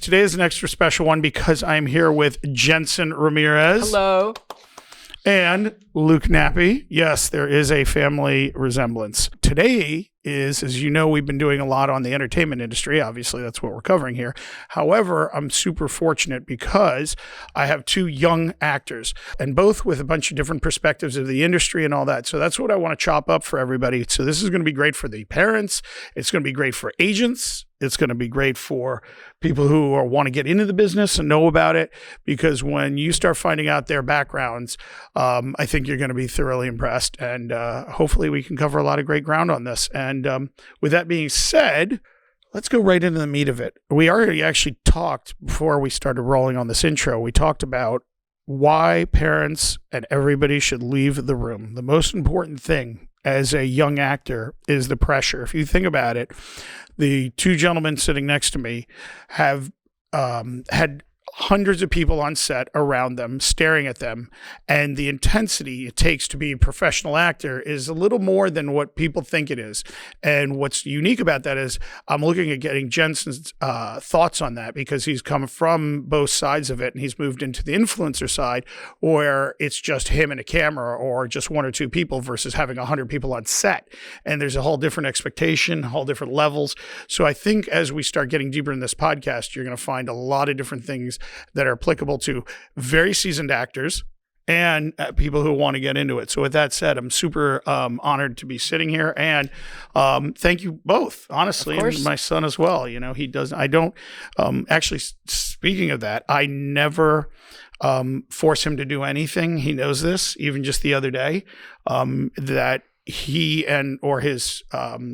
today is an extra special one because I'm here with Jentzen Ramirez. Hello. And Luke Nappe. Yes, there is a family resemblance. Today is, as you know, we've been doing a lot on the entertainment industry. Obviously, that's what we're covering here. However, I'm super fortunate because I have two young actors, and both with a bunch of different perspectives of the industry and all that. So that's what I want to chop up for everybody. So this is going to be great for the parents. It's going to be great for agents. It's going to be great for people who want to get into the business and know about it, because when you start finding out their backgrounds, I think you're going to be thoroughly impressed, and hopefully we can cover a lot of great ground on this. And with that being said, let's go right into the meat of it. We already actually talked before we started rolling on this intro. We talked about why parents and everybody should leave the room. The most important thing as a young actor is the pressure. If you think about it, the two gentlemen sitting next to me have had hundreds of people on set around them, staring at them, and the intensity it takes to be a professional actor is a little more than what people think it is. And what's unique about that is I'm looking at getting Jentzen's thoughts on that, because he's come from both sides of it, and he's moved into the influencer side where it's just him and a camera, or just one or two people, versus having 100 people on set. And there's a whole different expectation, whole different levels. So I think as we start getting deeper in this podcast, you're going to find a lot of different things that are applicable to very seasoned actors and people who want to get into it. So with that said, I'm super honored to be sitting here, and thank you both, honestly, and my son as well. You know, actually, speaking of that, I never force him to do anything. He knows this, even just the other day, that he or his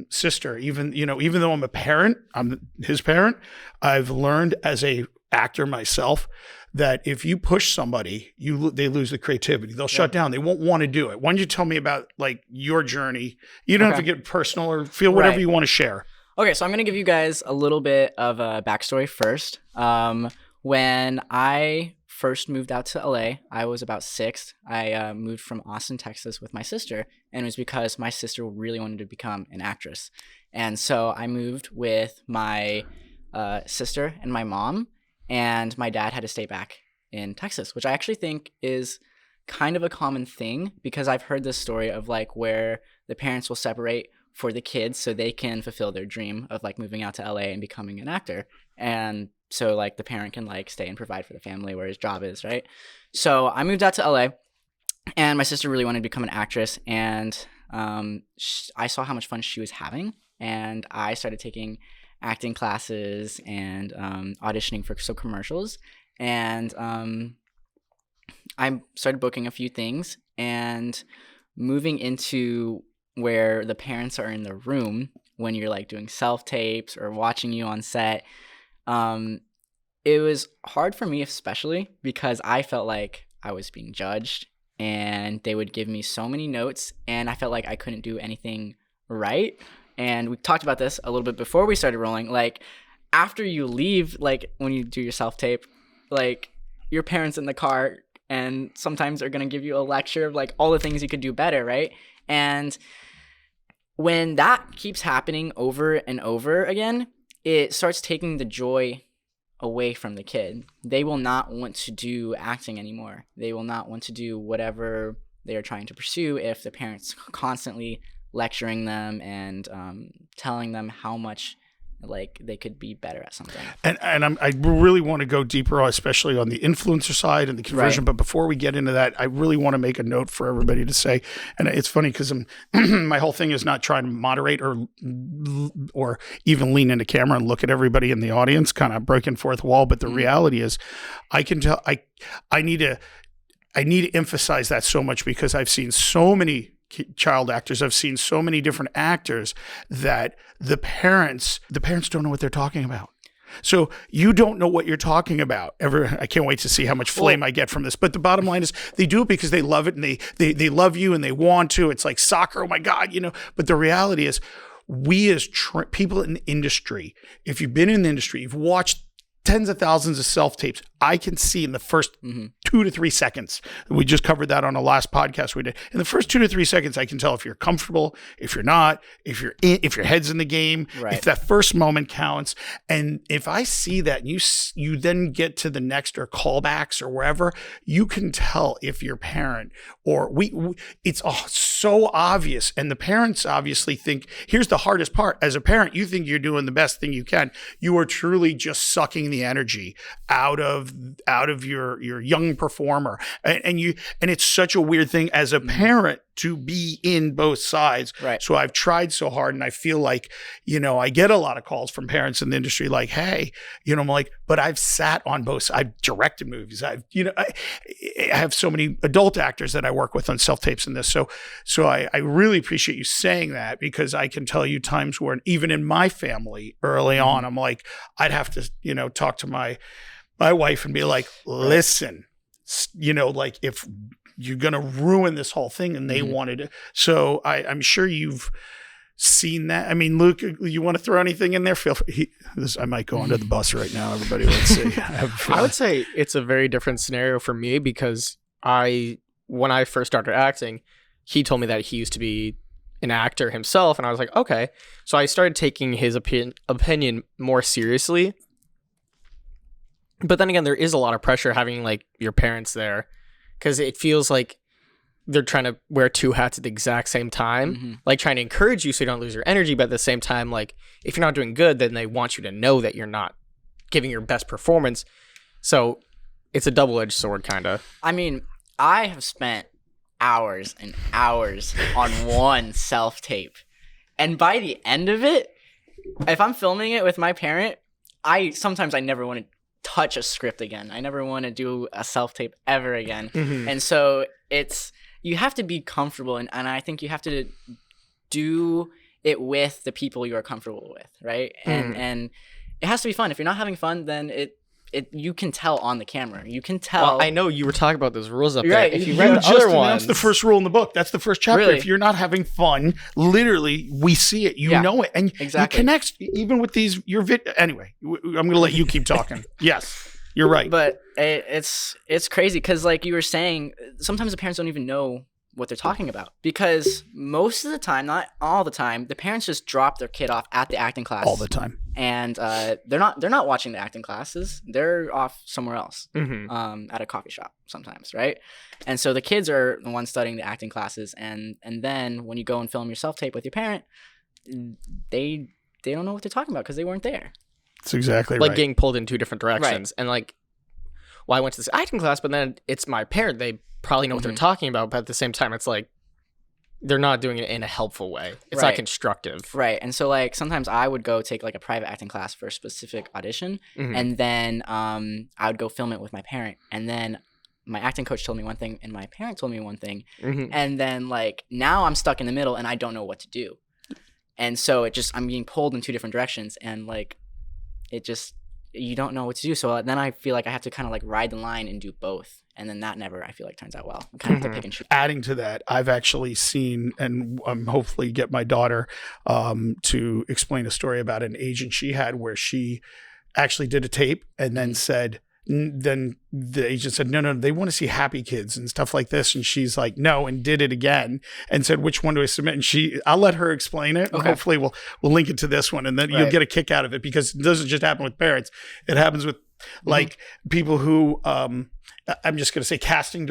sister, even though I'm a parent, I'm his parent, I've learned as a actor myself that if you push somebody, they lose the creativity. They'll shut down. They won't want to do it. Why don't you tell me about like your journey? You don't have to get personal, or feel whatever you want to share. Okay, so I'm going to give you guys a little bit of a backstory first. When I first moved out to LA, I was about 6. I moved from Austin, Texas with my sister, and it was because my sister really wanted to become an actress. And so I moved with my sister and my mom, and my dad had to stay back in Texas, which I actually think is kind of a common thing, because I've heard this story of like where the parents will separate for the kids so they can fulfill their dream of like moving out to LA and becoming an actor. And so like the parent can like stay and provide for the family where his job is, right? So I moved out to LA, and my sister really wanted to become an actress, and I saw how much fun she was having, and I started taking acting classes and auditioning for some commercials, and I started booking a few things and moving into where the parents are in the room when you're like doing self-tapes or watching you on set. It was hard for me, especially because I felt like I was being judged, and they would give me so many notes, and I felt like I couldn't do anything right. And we talked about this a little bit before we started rolling. Like, after you leave, like, when you do your self-tape, like, your parents in the car, and sometimes they're going to give you a lecture of, like, all the things you could do better, right? And when that keeps happening over and over again, it starts taking the joy away from the kid. They will not want to do acting anymore. They will not want to do whatever they are trying to pursue if the parents constantly lecturing them and telling them how much like they could be better at something. And I really want to go deeper, especially on the influencer side and the conversion. Right. But before we get into that, I really want to make a note for everybody to say, and it's funny because my whole thing is not trying to moderate or even lean into camera and look at everybody in the audience, kind of breaking fourth wall. But the reality is, I can tell I need to emphasize that so much, because I've seen so many child actors. I've seen so many different actors that the parents don't know what they're talking about. So you don't know what you're talking about. I can't wait to see how much flame I get from this. But the bottom line is they do it because they love it, and they love you, and they want to. It's like soccer. Oh my God, But the reality is, we as people in the industry, if you've been in the industry, you've watched tens of thousands of self-tapes, I can see in the first 2 to 3 seconds. We just covered that on the last podcast we did. In the first 2 to 3 seconds, I can tell if you're comfortable, if you're not, if your head's in the game, if that first moment counts. And if I see that, and you then get to the next or callbacks or wherever, you can tell if your parent or it's so obvious. And the parents obviously think, here's the hardest part. As a parent, you think you're doing the best thing you can. You are truly just sucking the energy out of your young performer. And it's such a weird thing as a parent to be in both sides. Right. So I've tried so hard, and I feel like, I get a lot of calls from parents in the industry like, hey, I'm like, but I've sat on both. I've directed movies. I have so many adult actors that I work with on self-tapes and this. So I really appreciate you saying that, because I can tell you times where even in my family early on, I'm like, I'd have to, talk to my wife and be like, listen, like if you're going to ruin this whole thing, and they wanted it. So I'm sure you've seen that. I mean, Luke, you want to throw anything in there? Feel free. I might go onto the bus right now. Everybody, let's see. I would say it's a very different scenario for me, because when I first started acting, he told me that he used to be an actor himself. And I was like, okay. So I started taking his opinion more seriously. But then again, there is a lot of pressure having like your parents there, because it feels like they're trying to wear two hats at the exact same time, like trying to encourage you so you don't lose your energy. But at the same time, like if you're not doing good, then they want you to know that you're not giving your best performance. So it's a double-edged sword, kind of. I mean, I have spent hours and hours on one self-tape. And by the end of it, if I'm filming it with my parent, sometimes I never want to touch a script again. I never want to do a self-tape ever again. And so you have to be comfortable, and I think you have to do it with the people you are comfortable with, right? And it has to be fun. If you're not having fun, then you can tell on the camera. You can tell. Well, I know you were talking about those rules up there. Right. If you read the other ones, that's the first rule in the book. That's the first chapter. Really? If you're not having fun, literally, we see it. You know it, and exactly. You connect even with these. Anyway, I'm going to let you keep talking. Yes, you're right. But it's crazy, because like you were saying, sometimes the parents don't even know what they're talking about, because most of the time, not all the time, the parents just drop their kid off at the acting class all the time, and they're not watching the acting classes. They're off somewhere else, at a coffee shop sometimes, right? And so the kids are the ones studying the acting classes, and then when you go and film your self-tape with your parent, they don't know what they're talking about because they weren't there. That's exactly like right. getting pulled in two different directions, and like, well, I went to this acting class, but then it's my parent. They probably know what they're talking about, but at the same time, it's like they're not doing it in a helpful way. It's not constructive. Right. And so like sometimes I would go take like a private acting class for a specific audition, and then I would go film it with my parent, and then my acting coach told me one thing and my parent told me one thing, and then like now I'm stuck in the middle and I don't know what to do. And so I'm being pulled in two different directions, and like you don't know what to do. So then I feel like I have to kind of like ride the line and do both. And then that never, I feel like, turns out well. You kind of have to pick and choose. Adding to that, I've actually seen, and hopefully get my daughter to explain a story about an agent she had where she actually did a tape and then then the agent said, no, they want to see happy kids and stuff like this. And she's like, no, and did it again and said, which one do I submit? And I'll let her explain it. Okay. Hopefully we'll link it to this one, and then you'll get a kick out of it, because it doesn't just happen with parents. It happens with like people who, I'm just going to say casting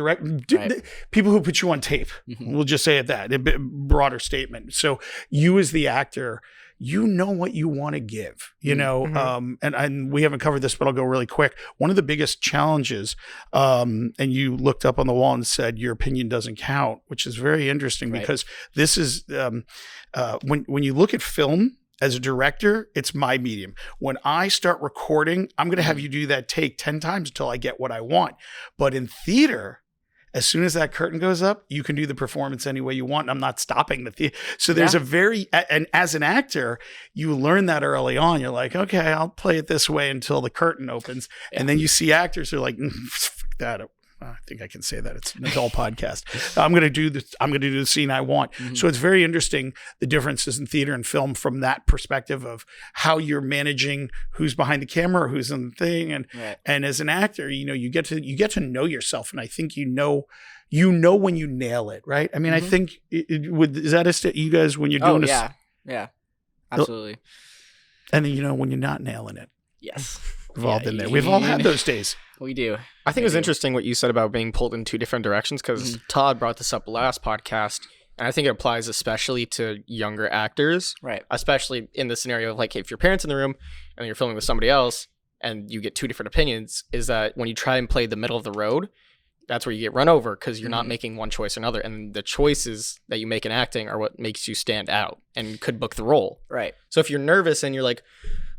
people who put you on tape. We'll just say it that, a bit broader statement. So you as the actor, you know what you want to give, and we haven't covered this, but I'll go really quick. One of the biggest challenges, and you looked up on the wall and said your opinion doesn't count, which is very interesting, because this is when you look at film as a director, it's my medium. When I start recording, I'm going to have you do that take 10 times until I get what I want. But in theater, as soon as that curtain goes up, you can do the performance any way you want. And I'm not stopping the theater. So there's and as an actor, you learn that early on. You're like, okay, I'll play it this way until the curtain opens. And then you see actors who are like, fuck that. I think I can say that it's an adult podcast. I'm going to do this. I'm going to do the scene I want. So it's very interesting, the differences in theater and film from that perspective of how you're managing who's behind the camera, who's in the thing, and as an actor, you get to know yourself, and I think you know when you nail it, right? I mean, I think is that you guys when you're doing this? Yeah, absolutely. And then when you're not nailing it. Yes. We've all been there. We've all had those days. We do. I think it was interesting what you said about being pulled in two different directions, because Todd brought this up last podcast, and I think it applies especially to younger actors. Right. Especially in the scenario of, like, if your parents in the room and you're filming with somebody else and you get two different opinions, is that when you try and play the middle of the road, that's where you get run over, because you're not making one choice or another. And the choices that you make in acting are what makes you stand out and could book the role. Right. So if you're nervous and you're like,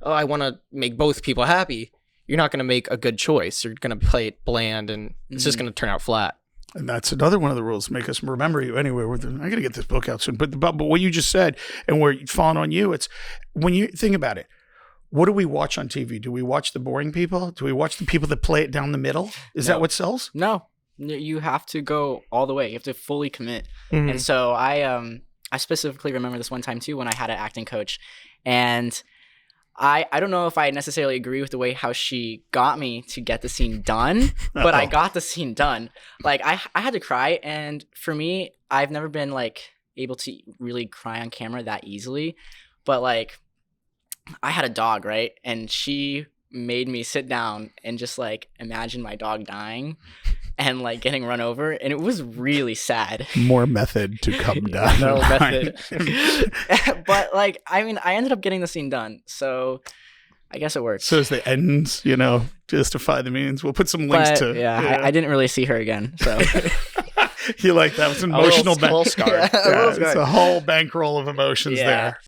oh, I want to make both people happy, you're not going to make a good choice. You're going to play it bland, and it's just going to turn out flat. And that's another one of the rules, make us remember you anyway. I got to get this book out soon. But what you just said, and we're falling on you, it's when you think about it, what do we watch on TV? Do we watch the boring people? Do we watch the people that play it down the middle? Is that what sells? No. You have to go all the way. You have to fully commit. And so I specifically remember this one time too, when I had an acting coach, and I don't know if I necessarily agree with the way how she got me to get the scene done, but I got the scene done. Like I had to cry, and for me, I've never been like able to really cry on camera that easily. But like I had a dog, right? And she made me sit down and just like imagine my dog dying and like getting run over, and it was really sad. More method to come down. No method. But like, I mean, I ended up getting the scene done, so I guess it works. So as the ends, justify the means. We'll put some links to. Yeah, I didn't really see her again, so. You like that? It's an emotional a little scarred. It's a whole bankroll of emotions there.